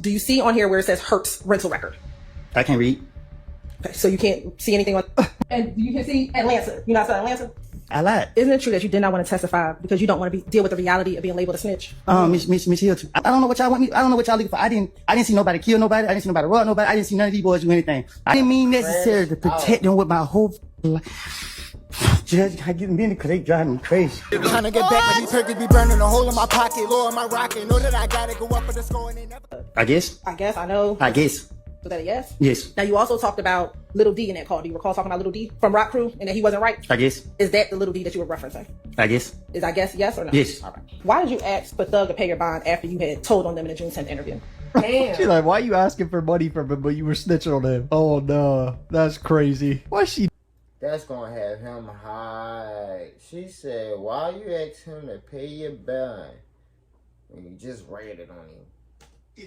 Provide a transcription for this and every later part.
Do you see on here where it says Hertz rental record? I can't read. Okay, so you can't see anything on. And you can see Atlanta. You not said Atlanta? I lied. Isn't it true that you did not want to testify because you don't want to deal with the reality of being labeled a snitch? Miss Hill, I don't know what y'all want me. I don't know what y'all looking for. I didn't see nobody kill nobody. I didn't see nobody rob nobody. I didn't see none of these boys do anything. I didn't mean necessary to protect them with my whole life. Judge, I get them because they drive me crazy. Trying to get back, but these turkeys be burning a hole in my pocket, low in my rocket. Know that I gotta go up for the score and they never. I guess. I know. I guess. Was that a yes? Yes. Now, you also talked about Little D in that call. Do you recall talking about Little D from Rock Crew and that he wasn't right? I guess. Is that the Little D that you were referencing? I guess. Is I guess yes or no? Yes. All right. Why did you ask for Thug to pay your bond after you had told on them in the June 10th interview? Damn. She's like, why are you asking for money from him, but you were snitching on him? Oh, no. That's crazy. Why she... That's gonna have him high. She said, why you ask him to pay your bond when you just rated on him?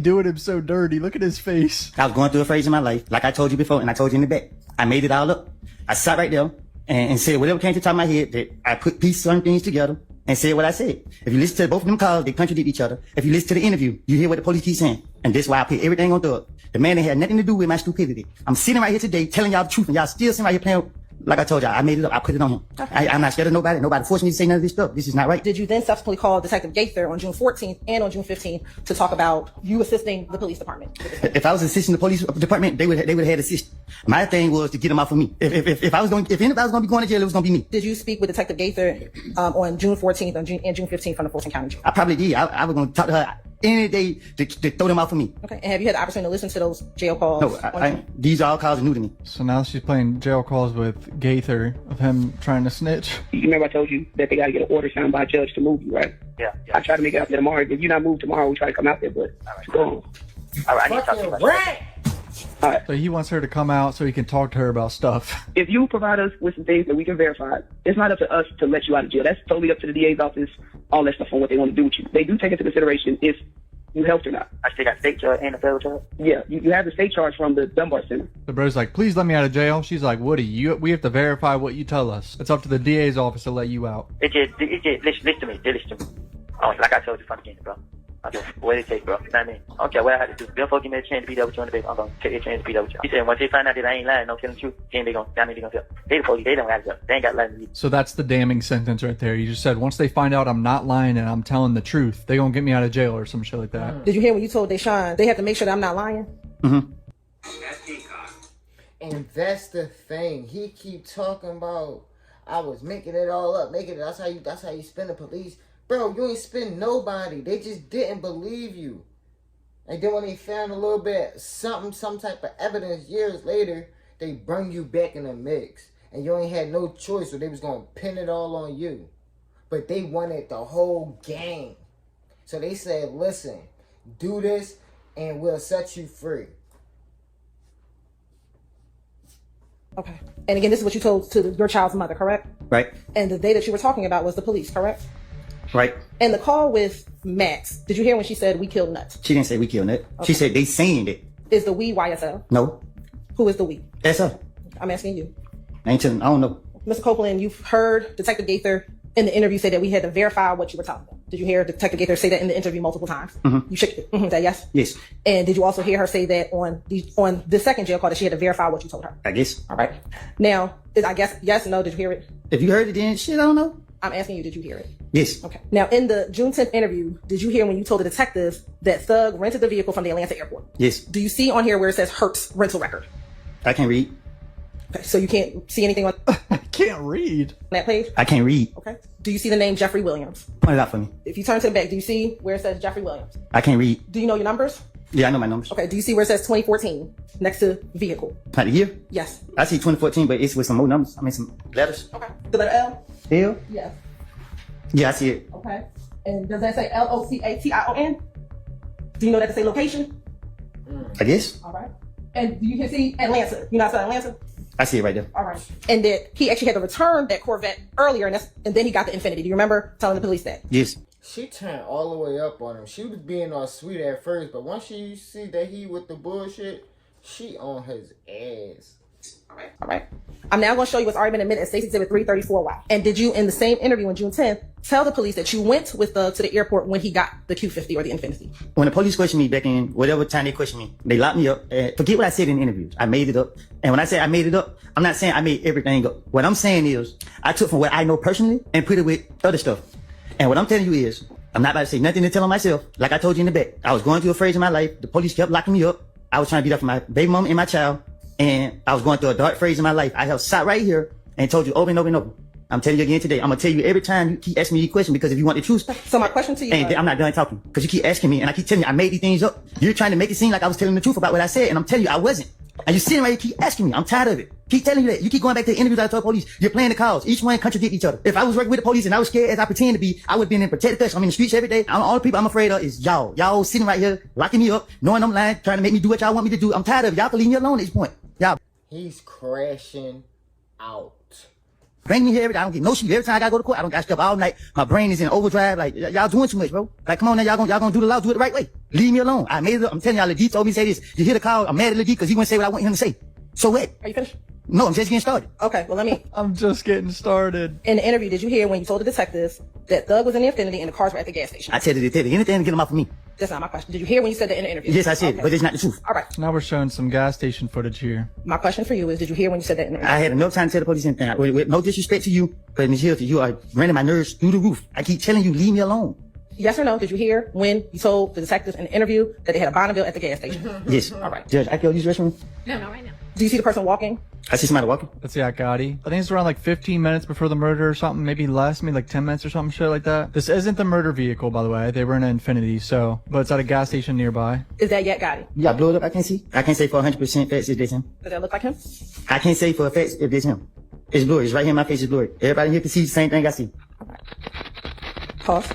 Doing him so dirty. Look at his face. I was going through a phase in my life, like I told you before, and I told you in the back. I made it all up. I sat right there and said whatever came to the top of my head, that I put certain things together and said what I said. If you listen to both of them calls, they contradict each other. If you listen to the interview, you hear what the police keep saying. And that's why I put everything on Thug. The man that had nothing to do with my stupidity. I'm sitting right here today telling y'all the truth, and y'all still sitting right here playing. Like I told y'all, I made it up. I put it on him. Okay. I'm not scared of nobody. Nobody forced me to say none of this stuff. This is not right. Did you then subsequently call Detective Gaither on June 14th and on June 15th to talk about you assisting the police department? If I was assisting the police department, they would have had assist. My thing was to get them out of me. If anybody was going to be going to jail, it was going to be me. Did you speak with Detective Gaither on June 14th and June 15th from the Fulton County Jail? I probably did. I was going to talk to her any day to throw them out for me. Okay. And have you had the opportunity to listen to those jail calls? No, these all calls are new to me. So now she's playing jail calls with Gaither of him trying to snitch. You remember I told you that they got to get an order signed by a judge to move you, right? Yeah. I try to make it out there tomorrow. If you're not moved tomorrow, we try to come out there, but go on. All right, I need to talk to you about that. All right. So he wants her to come out so he can talk to her about stuff. If you provide us with some things that we can verify, it's not up to us to let you out of jail. That's totally up to the DA's office, all that stuff on what they want to do with you. They do take into consideration if you helped or not. I still got state charge and a federal charge? Yeah, you have the state charge from the Dunbar Center. The bro's like, please let me out of jail. She's like, Woody, we have to verify what you tell us. It's up to the DA's office to let you out. It just listen to me. They listen to me. Oh, like I told you from the beginning, bro. Okay, what it take, bro? You know what I mean? Okay, what I had to do. Before give me a chance to beat up with you on the baby, I'm gonna take a chance to beat up with you. He said once they find out that I ain't lying, no telling the truth, then they gonna tell. They the police, they don't got to. They ain't got to lie to me. So that's the damning sentence right there. You just said once they find out I'm not lying and I'm telling the truth, they gonna get me out of jail or some shit like that. Did you hear when you told Deshaun they have to make sure that I'm not lying? Mm-hmm. And that's the thing. He keep talking about I was making it all up, that's how you spin the police. Bro, you ain't spin nobody. They just didn't believe you. And then when they found a little bit some type of evidence years later, they bring you back in the mix. And you ain't had no choice, so they was gonna pin it all on you. But they wanted the whole gang. So they said, listen, do this and we'll set you free. Okay. And again, this is what you told to your child's mother, correct? Right. And the day that you were talking about was the police, correct? Right. And the call with Max, did you hear when she said we killed Nuts? She didn't say we killed Nut. Okay. She said they saying it. Is the we YSL? No. Who is the we? That's her. I'm asking you. I ain't telling. I don't know. Mr. Copeland, you've heard Detective Gaither in the interview say that we had to verify what you were telling them. Did you hear Detective Gaither say that in the interview multiple times? Mm-hmm. You shook it. Mm-hmm. That yes? Yes. And did you also hear her say that on the second jail call that she had to verify what you told her? I guess. All right. Now, I guess yes, no, did you hear it? If you heard it, then shit, I don't know. I'm asking you, did you hear it? Yes. Okay. Now, in the June 10th interview, did you hear when you told the detectives that Thug rented the vehicle from the Atlanta airport? Yes. Do you see on here where it says Hertz rental record? I can't read. Okay, so you can't see anything on I can't read. that page? I can't read. Okay. Do you see the name Jeffrey Williams? Point it out for me. If you turn to the back, do you see where it says Jeffrey Williams? I can't read. Do you know your numbers? Yeah, I know my numbers. Okay. Do you see where it says 2014 next to vehicle? Not the year? Yes. I see 2014, but it's with some more numbers. I mean, some letters. Okay. The letter L? L? Yes. Yeah, I see it. Okay. And does that say LOCATION? Do you know that to say location? I guess. All right. And you can see Atlanta. You know how to Atlanta? I see it right there. All right. And that he actually had to return that Corvette earlier, and then he got the Infinity. Do you remember telling the police that? Yes. She turned all the way up on him. She was being all sweet at first, but once she see that he with the bullshit, she on his ass. All right. I'm now going to show you what's already been admitted as State's Exhibit 334Y. And did you, in the same interview on June 10th, tell the police that you went with to the airport when he got the Q50 or the Infinity? When the police questioned me back in whatever time they questioned me, they locked me up. Forget what I said in the interviews. I made it up. And when I say I made it up, I'm not saying I made everything up. What I'm saying is I took from what I know personally and put it with other stuff. And what I'm telling you is I'm not about to say nothing to tell on myself. Like I told you in the back, I was going through a phase in my life. The police kept locking me up. I was trying to beat up my baby mom and my child. And I was going through a dark phase in my life. I have sat right here and told you over and over and over. I'm telling you again today. I'm going to tell you every time you keep asking me these questions, because if you want the truth. So my question to you, and I'm not done talking because you keep asking me and I keep telling you I made these things up. You're trying to make it seem like I was telling the truth about what I said, and I'm telling you I wasn't. And you're sitting right here, keep asking me. I'm tired of it. Keep telling you that. You keep going back to the interviews I told police. You're playing the cards. Each one contradict each other. If I was working with the police and I was scared as I pretend to be, I would have been in protected custody. I'm in the streets every day. All the people I'm afraid of is y'all. Y'all sitting right here, locking me up, knowing I'm lying, trying to make me do what y'all want me to do. I'm tired of it. Y'all can leave me alone at this point. Y'all. He's crashing out. Bring me here every day. I don't get no sleep. Every time I gotta go to court, I don't got stuff all night. My brain is in overdrive. Like, y'all doing too much, bro. Like, come on now, y'all gonna do the law, do it the right way. Leave me alone. I made it up. I'm telling y'all, Legit told me to say this. You hear the call? I'm mad at Legit because he wouldn't say what I want him to say. So what? Are you finished? No, I'm just getting started. Okay, well, I'm just getting started. In the interview, did you hear when you told the detectives that Thug was in the Infinity and the cars were at the gas station? I tell the detective anything to get him off of me. That's not my question. Did you hear when you said that in the interview? Yes, I said, okay. But it's not the truth. All right. Now we're showing some gas station footage here. My question for you is, did you hear when you said that in the interview? I had enough time to tell the police anything. With no disrespect to you, but Ms. Hilton, you are running my nerves through the roof. I keep telling you, leave me alone. Yes or no? Did you hear when you told the detectives in the interview that they had a Bonneville at the gas station? Yes. All right. Judge, I can use the restroom? No, not right now. Do you see the person walking? I see somebody walking. That's Gotti. I think it's around like 15 minutes before the murder or something, maybe less, maybe like 10 minutes or something, shit like that. This isn't the murder vehicle, by the way. They were in an Infinity, but it's at a gas station nearby. Is that yet Gotti? Yeah, I blew it up. I can't see. I can't say for 100% facts if it's him. Does that look like him? I can't say for a fact if it's him. It's blurry. It's right here. My face is blurry. Everybody here can see the same thing I see. All right. Pause.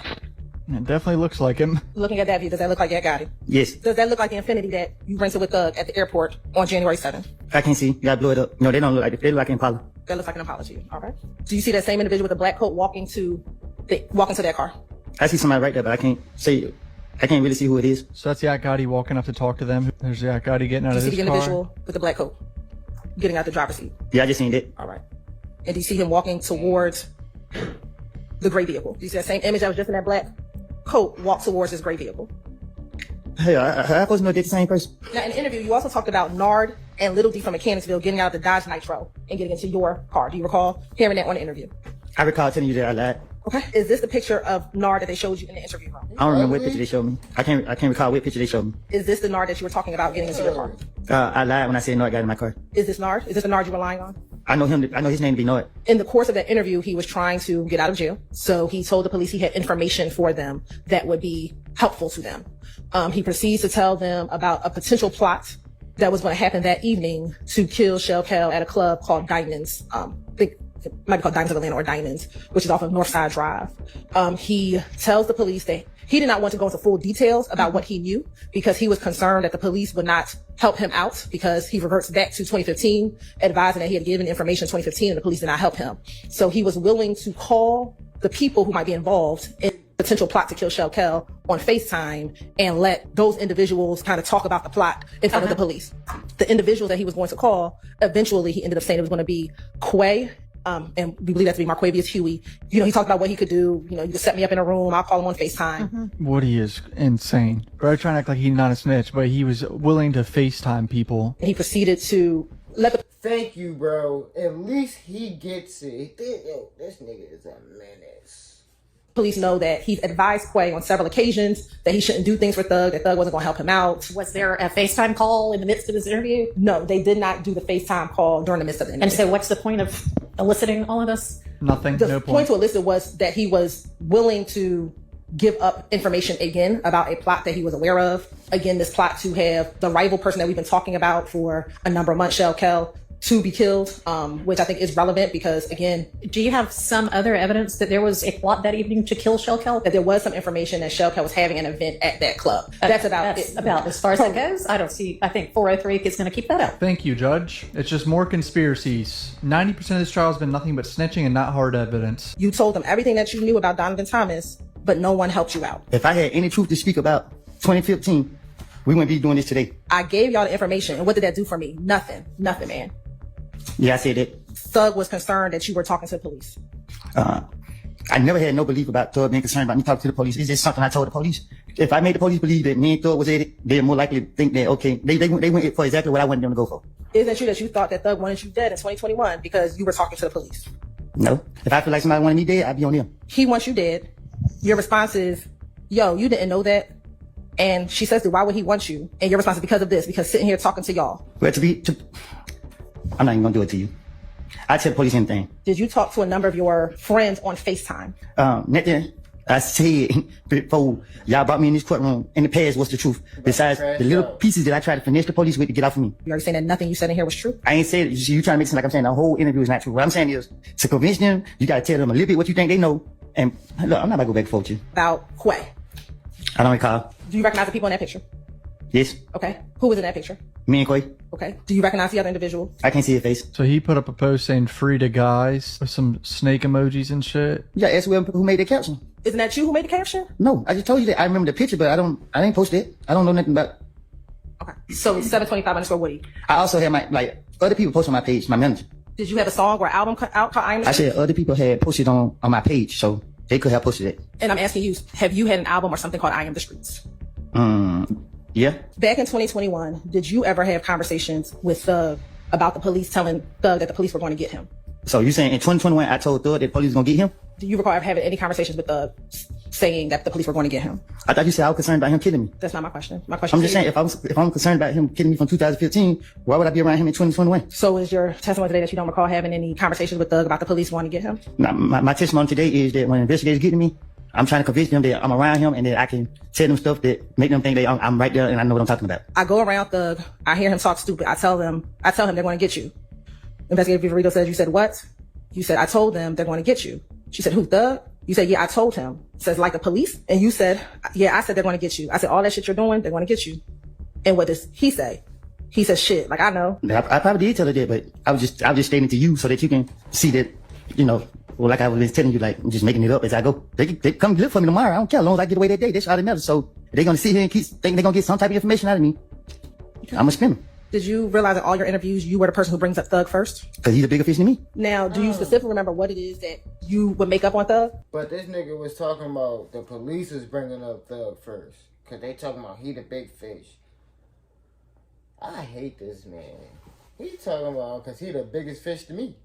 It definitely looks like him. Looking at that view, does that look like yet Gotti? Yes. Does that look like the Infinity that you rented with Thug at the airport on January 7th? I can't see. You gotta blow it up. No, they don't look like it. They look like an Impala. That looks like an apology. All right. Do you see that same individual with the black coat walking to that car? I see somebody right there, but I can't really see who it is. So that's Gotti walking up to talk to them. There's Gotti getting out Do you of see his the car. individual with the black coat getting out the driver's seat? Yeah, I just seen it. All right. And do you see him walking towards the gray vehicle? Do you see that same image that was just in that black coat walk towards this gray vehicle? Hey, I supposed to know they're the same person. Now, in the interview, you also talked about Nard and Little D from Mechanicsville getting out of the Dodge Nitro and getting into your car. Do you recall hearing that on the interview? I recall telling you that I lied. Okay. Is this the picture of Nard that they showed you in the interview room? I don't remember what picture they showed me. I can't recall what picture they showed me. Is this the Nard that you were talking about getting into your car? I lied when I said no, I got in my car. Is this Nard? Is this the Nard you were relying on? I know him. I know his name to be Nard. In the course of that interview, he was trying to get out of jail. So he told the police he had information for them that would be helpful to them. He proceeds to tell them about a potential plot that was going to happen that evening to kill Shell Cal at a club called Diamonds. I think it might be called Diamonds of Atlanta or Diamonds, which is off of Northside Drive. He tells the police that he did not want to go into full details about what he knew because he was concerned that the police would not help him out because he reverts back to 2015, advising that he had given information in 2015 and the police did not help him. So he was willing to call the people who might be involved in potential plot to kill Shell Cal on FaceTime and let those individuals kind of talk about the plot in front of the police. The individual that he was going to call, eventually he ended up saying it was going to be Quay. And we believe that to be Marquavius Huey. You know, he talked about what he could do. You know, you could set me up in a room. I'll call him on FaceTime. Woody is insane. Bro, trying to act like he's not a snitch, but he was willing to FaceTime people. And he proceeded to let the... Thank you, bro. At least he gets it. Yo, this nigga is a menace. Police know that he's advised Quay on several occasions that he shouldn't do things for Thug, that Thug wasn't going to help him out. Was there a FaceTime call in the midst of this interview? No, they did not do the FaceTime call during the midst of the interview. And so what's the point of eliciting all of this? Nothing. The No point to elicit was that he was willing to give up information again about a plot that he was aware of. Again, this plot to have the rival person that we've been talking about for a number of months, Shell Cal, to be killed, which I think is relevant because, again... Do you have some other evidence that there was a plot that evening to kill Shell Cal? That there was some information that Shell Cal was having an event at that club. That's about as far as that goes. I think 403 is going to keep that out. Thank you, Judge. It's just more conspiracies. 90% of this trial has been nothing but snitching and not hard evidence. You told them everything that you knew about Donovan Thomas, but no one helped you out. If I had any truth to speak about 2015, we wouldn't be doing this today. I gave y'all the information, and what did that do for me? Nothing, man. Yeah, I said that. Thug was concerned that you were talking to the police. I never had no belief about Thug being concerned about me talking to the police. It's just something I told the police. If I made the police believe that me and Thug was at it, they're more likely to think that, okay, they went for exactly what I wanted them to go for. Isn't it true that you thought that Thug wanted you dead in 2021 because you were talking to the police? No. If I feel like somebody wanted me dead, I'd be on them. He wants you dead. Your response is, yo, you didn't know that. And she says, why would he want you? And your response is because of this, because sitting here talking to y'all. Well, I'm not even gonna do it to you. I tell the police anything. Did you talk to a number of your friends on FaceTime? Nothing I said before y'all brought me in this courtroom in the past was the truth. Besides the little pieces that I tried to finesse the police with to get off of me. You already saying that nothing you said in here was true? I ain't said it. You trying to make it seem like I'm saying the whole interview is not true. What I'm saying is, to convince them, you gotta tell them a little bit what you think they know. And look, I'm not about to go back and forth with you. About Quay. I don't recall. Do you recognize the people in that picture? Yes. Okay. Who was in that picture? Me and Quay. Okay. Do you recognize the other individual? I can't see his face. So he put up a post saying free the guys with some snake emojis and shit. Yeah, ask who made the caption. Isn't that you who made the caption? No, I just told you that I remember the picture, but I didn't post it. I don't know nothing about it. Okay. So 725_Woody. I also had other people post on my page, my manager. Did you have a song or album out called I Am the I Street? said other people had posted on my page, so they could have posted it. And I'm asking you, have you had an album or something called I Am the Streets? Yeah. Back in 2021, did you ever have conversations with Thug about the police telling Thug that the police were going to get him? So you saying in 2021 I told Thug that the police was going to get him? Do you recall ever having any conversations with Thug saying that the police were going to get him? I thought you said I was concerned about him killing me. That's not my question. My question I'm just saying, if I'm concerned about him killing me from 2015, why would I be around him in 2021? So is your testimony today that you don't recall having any conversations with Thug about the police wanting to get him? Now, my testimony today is that when investigators get to me, I'm trying to convince them that I'm around him and that I can tell them stuff that make them think that I'm right there and I know what I'm talking about. I go around Thug. I hear him talk stupid. I tell him they're going to get you. Investigator Viverito says, you said what? You said, I told them they're going to get you. She said, who, Thug? You said, yeah, I told him. Says, like the police? And you said, yeah, I said they're going to get you. I said, all that shit you're doing, they're going to get you. And what does he say? He says, shit, like I know. I probably did tell her that, but I was just stating to you so that you can see that, well, like I was telling you, like, I'm just making it up as I go. They come look for me tomorrow. I don't care. As long as I get away that day, that's all that matters. So if they're going to sit here and keep thinking they're going to get some type of information out of me, I'm going to spin them. Did you realize in all your interviews, you were the person who brings up Thug first? Because he's a bigger fish than me. Now, do you specifically remember what it is that you would make up on Thug? But this nigga was talking about the police is bringing up Thug first. Because they talking about he the big fish. I hate this man. He talking about because he the biggest fish to me.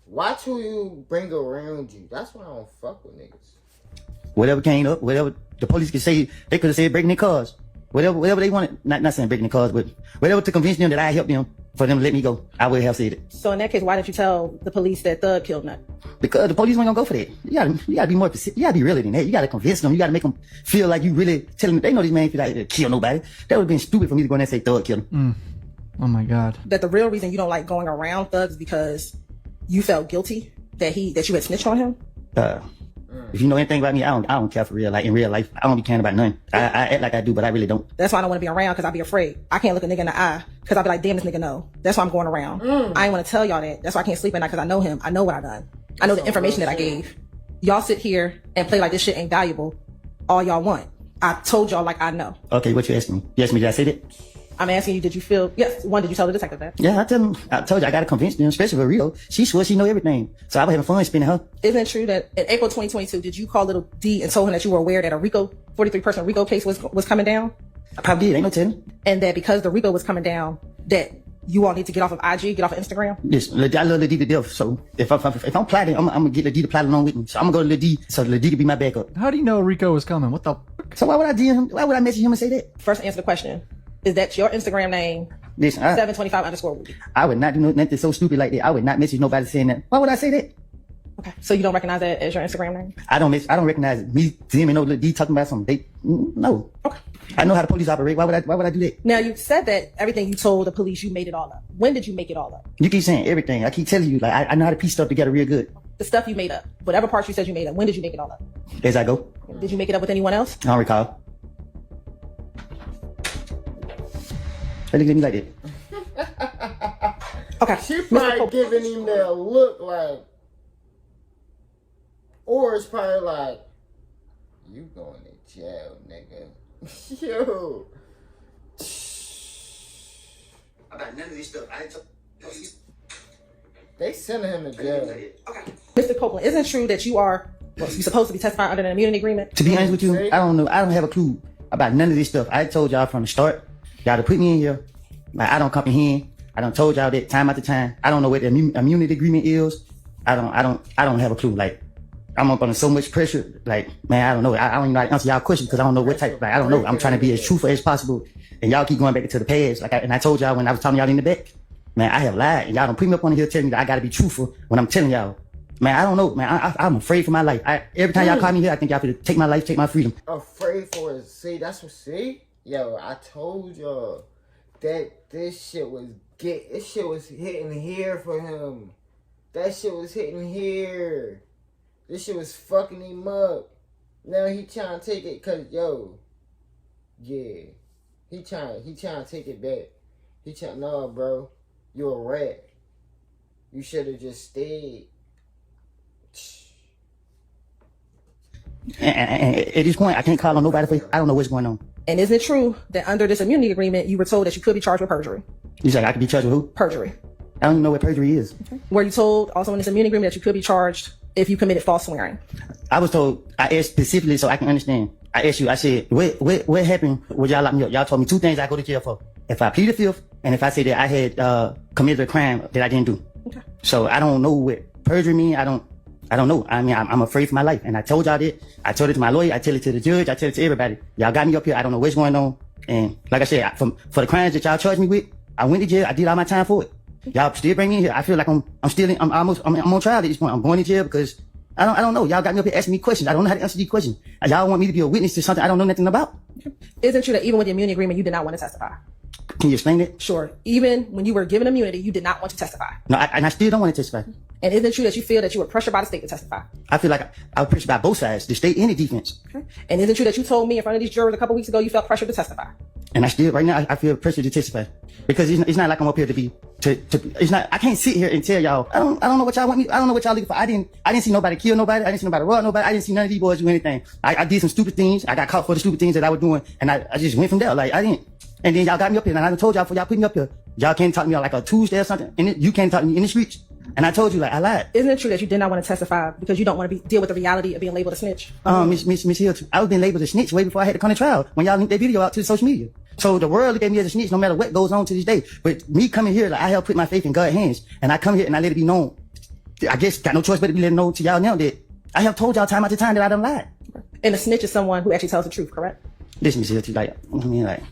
Watch who you bring around you. That's why I don't fuck with niggas. Whatever came up, whatever the police could say, they could have said breaking their cars. Whatever they wanted, not saying breaking their cars, but whatever to convince them that I helped them for them to let me go, I would have said it. So in that case, why didn't you tell the police that Thug killed Nut? Because the police weren't gonna go for that. You gotta be more specific. You gotta be realer than that. You gotta convince them. You gotta make them feel like you really telling them. They know these man feel like they kill nobody. That would have been stupid for me to go in there and say Thug killed him. Oh my God. That the real reason you don't like going around Thug is because you felt guilty that you had snitched on him? If you know anything about me, I don't care for real. Like in real life, I don't be caring about nothing. I act like I do, but I really don't. That's why I don't want to be around, because I be afraid. I can't look a nigga in the eye because I be like, damn, this nigga know. That's why I'm going around. I ain't want to tell y'all that. That's why I can't sleep at night, because I know him. I know what I done. I know the information that I gave. Y'all sit here and play like this shit ain't valuable all y'all want. I told y'all like I know. Okay, what you asking me? You asked me, did I say that? I'm asking you, did you feel, yes, did you tell the detective that? Yeah, I told you, I gotta convince them, especially for Rio. She swears she know everything. So I was having fun spinning her. Isn't it true that in April 2022, did you call Little D and told him that you were aware that a 43-person RICO case was coming down? I probably did, ain't no telling. And that because the RICO was coming down, that you all need to get off of IG, get off of Instagram? Yes, I love Lil D to death. So if I'm plotting, I'm gonna get Lil D to plot along with me. So I'm gonna go to Lil D so Lil D can be my backup. How do you know Rico was coming? What the fuck? So why would I DM him? Why would I message him and say that? First, answer the question. Is that your Instagram name? Listen, 725_Woody. I would not do nothing so stupid like that. I would not message nobody saying that. Why would I say that? Okay. So you don't recognize that as your Instagram name? I don't recognize me DMing no Lil D talking about something. No. Okay. I know how the police operate. Why would I do that? Now, you said that everything you told the police, you made it all up. When did you make it all up? You keep saying everything. I keep telling you, like, I know how to piece stuff together real good. The stuff you made up. Whatever parts you said you made up. When did you make it all up? As I go. Did you make it up with anyone else? I don't recall. Why look at me like that? Okay. She probably giving him that look like, or it's probably like, you going to jail, nigga. Yo. about none of this stuff. They sending him to jail. Mr. Copeland, isn't it true that you're supposed to be testifying under an immunity agreement? To be honest with you, I don't know. I don't have a clue about none of this stuff. I told y'all from the start, y'all to put me in here. Like, I don't comprehend. I done told y'all that time after time. I don't know what the immunity agreement is. I don't have a clue. Like, I'm up under so much pressure. Like, man, I don't know. I don't even know how to answer y'all questions because I don't know what type. Like, I don't know. I'm trying to be as truthful as possible, and y'all keep going back into the past. Like, and I told y'all when I was telling y'all in the back, man, I have lied, and y'all don't put me up on here telling me that I gotta be truthful when I'm telling y'all. Man, I don't know, man. I'm afraid for my life. Every time y'all call me here, I think y'all could take my life, take my freedom. Afraid for it. See, that's what. See, yo, I told y'all that this shit was hitting here for him. That shit was hitting here. This shit was fucking him up. Now he trying to take it, cause yo, yeah, he trying to take it back. No, bro, you a rat. You should have just stayed. And at this point, I can't call on nobody for I don't know what's going on. And isn't it true that under this immunity agreement, you were told that you could be charged with perjury? You said I could be charged with who? Perjury. I don't even know what perjury is. Were you told also in this immunity agreement that you could be charged if you committed false swearing? I was told, I asked specifically so I can understand. I asked you, I said, what happened when y'all locked me up? Y'all told me two things I go to jail for. If I plead the fifth, and if I say that I had committed a crime that I didn't do. Okay. So I don't know what perjury means. I don't know. I mean, I'm afraid for my life. And I told y'all that. I told it to my lawyer. I tell it to the judge. I tell it to everybody. Y'all got me up here. I don't know what's going on. And like I said, for the crimes that y'all charged me with, I went to jail. I did all my time for it. Y'all still bring me in here. I feel like I'm on trial at this point. I'm going to jail because I don't know. Y'all got me up here asking me questions. I don't know how to answer these questions. Y'all want me to be a witness to something I don't know nothing about. Isn't it true that even with the immunity agreement, you did not want to testify? Can you explain that? Sure. Even when you were given immunity, you did not want to testify. No, and I still don't want to testify. And isn't it true that you feel that you were pressured by the state to testify? I feel like I was pressured by both sides, the state and the defense. Okay. And isn't it true that you told me in front of these jurors a couple weeks ago you felt pressured to testify? And I still, right now, I feel pressured to testify. Because it's not like I'm up here it's not, I can't sit here and tell y'all, I don't know what y'all want me, I don't know what y'all looking for. I didn't see nobody kill nobody. I didn't see nobody rob nobody. I didn't see none of these boys do anything. I did some stupid things. I got caught for the stupid things that I was doing. And I just went from there. Like, I didn't. And then y'all got me up here, and I told y'all before y'all put me up here, y'all can't talk to me on like a Tuesday or something, and you can't talk to me in the streets. And I told you, like, I lied. Isn't it true that you did not want to testify because you don't want to deal with the reality of being labeled a snitch? Miss Hill, I was being labeled a snitch way before I had to come to trial, when y'all linked that video out to the social media. So the world look at me as a snitch no matter what goes on to this day. But me coming here, like, I have put my faith in God's hands, and I come here and I let it be known. I guess got no choice but to be letting know to y'all now that I have told y'all time after time that I done lied. And a snitch is someone who actually tells the truth, correct? Listen, Miss Hill, like, I mean, like,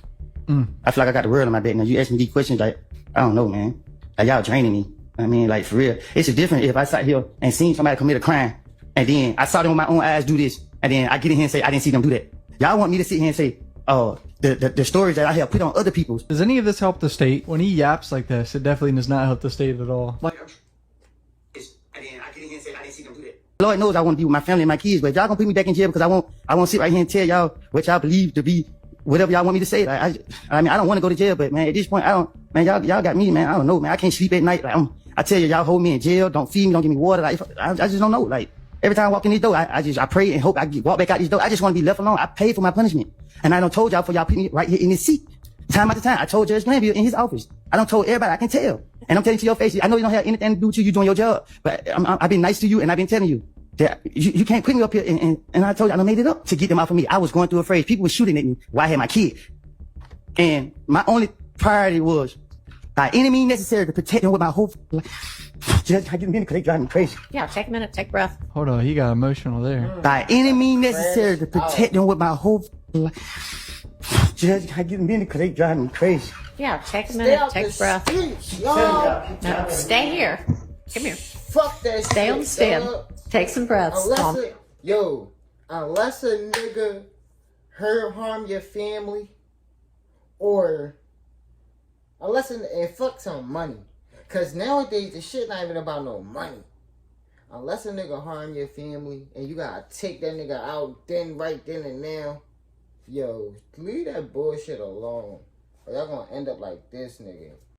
I feel like I got the world on my back now. You ask me these questions, like, I don't know, man. Like, y'all draining me. I mean, like, for real. It's a different if I sat here and seen somebody commit a crime, and then I saw them with my own eyes do this, and then I get in here and say, I didn't see them do that. Y'all want me to sit here and say, oh, the stories that I have put on other people's. Does any of this help the state? When he yaps like this, it definitely does not help the state at all. Like, and then I get in here and say, I didn't see them do that. Lord knows I want to be with my family and my kids, but if y'all gonna put me back in jail because I won't sit right here and tell y'all what y'all believe to be whatever y'all want me to say. Like, I mean, I don't want to go to jail, but man, at this point, y'all got me, man. I don't know, man. I can't sleep at night. Like, I tell you, y'all hold me in jail. Don't feed me. Don't give me water. Like, I just don't know. Like, every time I walk in this door, I pray and hope I walk back out this door. I just want to be left alone. I paid for my punishment. And I done told y'all for y'all put me right here in this seat. Time after time. I told Judge Glanville in his office. I done told everybody. I can tell. And I'm telling you to your face. I know you don't have anything to do with you doing your job, but I've been nice to you and I've been telling you that you can't put me up here. And I told you I done made it up to get them out of me. I was going through a phase. People were shooting at me while I had my kid. And my only priority was by any means necessary to protect them with my whole life. Just I get minute because they drive me crazy. Yeah, take a minute, take a breath. Hold on, he got emotional there. By any means necessary to protect them with my whole life. Just I get minute because they drive me crazy. Yeah, take a minute, take a breath. No, stay here. Come here. Fuck that. Stay on the stand. Take some breaths. Unless a nigga harm your family, or unless and fuck some money. Cause nowadays the shit not even about no money. Unless a nigga harm your family and you gotta take that nigga out right then and now, yo, leave that bullshit alone. Or y'all gonna end up like this nigga.